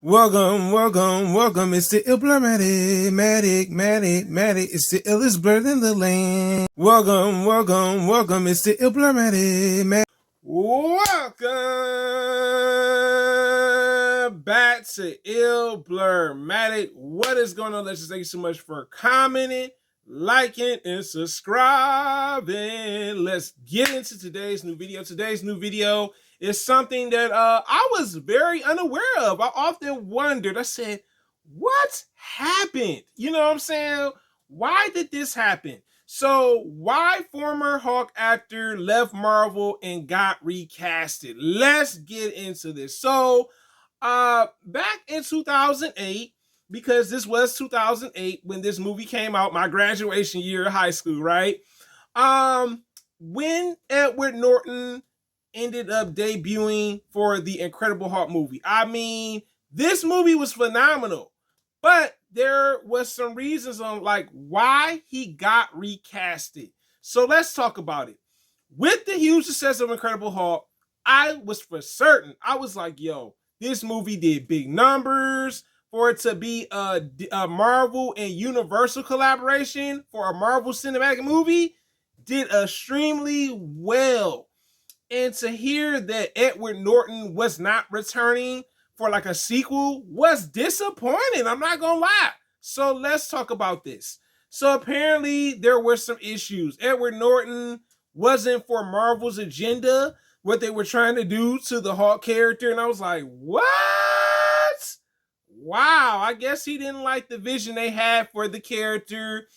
Welcome. It's the Matic. It's the illest bird in the land. Welcome. It's the Matic. Welcome back to Matic. What is going on? Let's just thank you so much for commenting, liking, and subscribing. Let's get into today's new video. Today's new video is something that I was very unaware of. I often wondered, I said, what happened? You know what I'm saying? Why did this happen? So, why former Hulk actor left Marvel and got recasted? Let's get into this. So, back in 2008, because this was 2008 when this movie came out, my graduation year of high school, right? When Edward Norton ended up debuting for the Incredible Hulk movie. I mean, this movie was phenomenal, but there was some reasons on like why he got recasted. So let's talk about it. With the huge success of Incredible Hulk, I was for certain. I was like, yo, this movie did big numbers. For it to be a Marvel and Universal collaboration for a Marvel cinematic movie, did extremely well. And to hear that Edward Norton was not returning for like a sequel was disappointing. I'm not gonna lie. So let's talk about this. So apparently there were some issues. Edward Norton wasn't for Marvel's agenda, what they were trying to do to the Hulk character. And I was like, what? Wow, I guess he didn't like the vision they had for the character.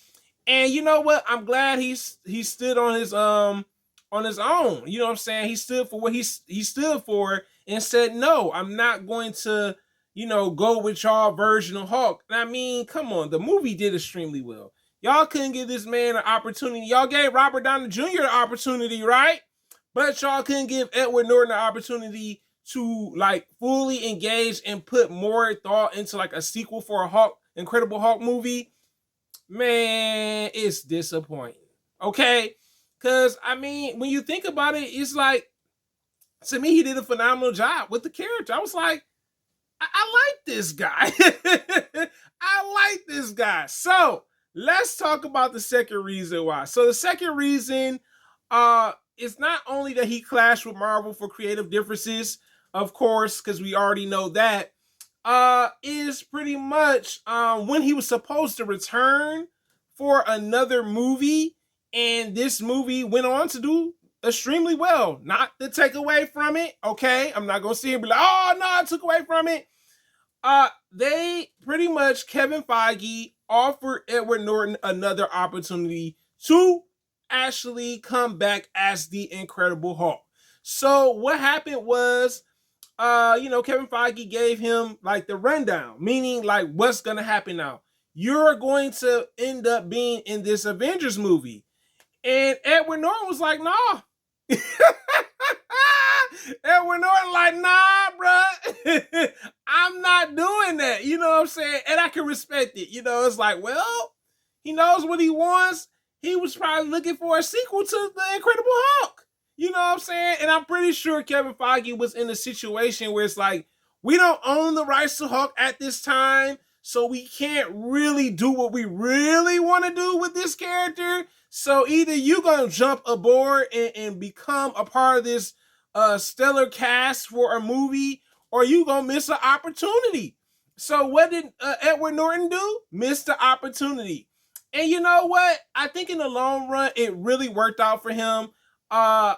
And you know what? I'm glad he stood on his own. You know what I'm saying? He stood for what he stood for and said, no, I'm not going to, go with y'all version of Hulk. And I mean, come on, the movie did extremely well. Y'all couldn't give this man an opportunity. Y'all gave Robert Downey Jr. an opportunity, right? But y'all couldn't give Edward Norton an opportunity to like fully engage and put more thought into like a sequel for a Hulk, Incredible Hulk movie. Man, it's disappointing. Okay? Because, I mean, when you think about it, it's like, to me, he did a phenomenal job with the character. I was like, I like this guy. I like this guy. So, let's talk about the second reason why. So, the second reason is not only that he clashed with Marvel for creative differences, of course, because we already know that, is pretty much when he was supposed to return for another movie. And this movie went on to do extremely well. Not to take away from it, okay? I'm not going to sit here and be like, oh, no, I took away from it. They pretty much, Kevin Feige offered Edward Norton another opportunity to actually come back as the Incredible Hulk. So what happened was, Kevin Feige gave him like the rundown, meaning like what's going to happen now. You're going to end up being in this Avengers movie. And Edward Norton was like, nah. Edward Norton like, nah, bruh. I'm not doing that. You know what I'm saying? And I can respect it. It's like, well, he knows what he wants. He was probably looking for a sequel to The Incredible Hulk. You know what I'm saying? And I'm pretty sure Kevin Feige was in a situation where it's like, we don't own the rights to Hulk at this time, so we can't really do what we really want to do with this character. So either you gonna jump aboard and become a part of this stellar cast for a movie, or you gonna miss an opportunity. So what did Edward Norton do? Missed the opportunity. And you know what? I think in the long run, it really worked out for him. I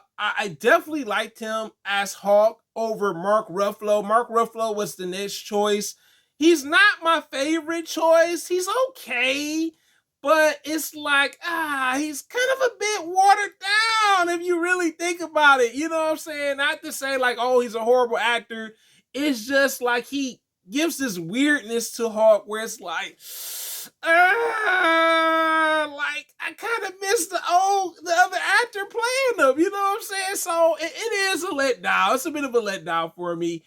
definitely liked him as Hulk over Mark Ruffalo. Mark Ruffalo was the next choice. He's not my favorite choice. He's okay. But it's like, he's kind of a bit watered down if you really think about it. You know what I'm saying? Not to say like, oh, he's a horrible actor. It's just like he gives this weirdness to Hulk where it's like I kind of miss the other actor playing him. You know what I'm saying? So it is a letdown. It's a bit of a letdown for me.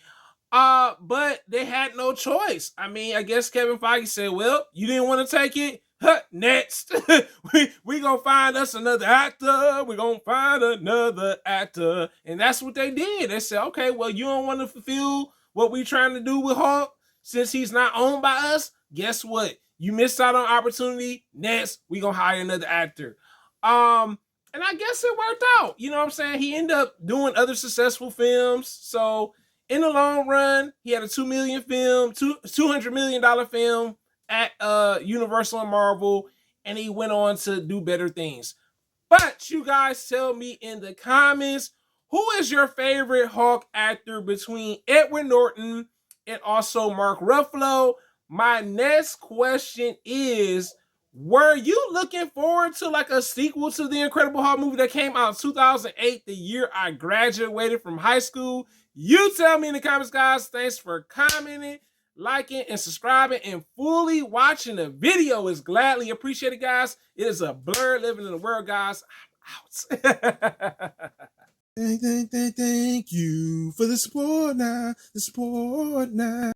But they had no choice. I mean, I guess Kevin Feige said, well, you didn't want to take it? Next. we gonna find us another actor. We're gonna find another actor. And that's what they did. They said, okay, well, you don't want to fulfill what we trying to do with Hulk, since he's not owned by us, guess what? You missed out on opportunity. Next, we gonna hire another actor. And I guess it worked out. You know what I'm saying? He ended up doing other successful films. So in the long run, he had a $200 million film at Universal and Marvel, and he went on to do better things. But you guys tell me in the comments, who is your favorite Hulk actor between Edward Norton and also Mark Ruffalo? My next question is, were you looking forward to like a sequel to the Incredible Hulk movie that came out in 2008, the year I graduated from high school? You tell me in the comments, guys. Thanks for commenting, liking, and subscribing, and fully watching the video is gladly appreciated, guys. It is a blur living in the world, guys. I'm out. Thank you for the support now.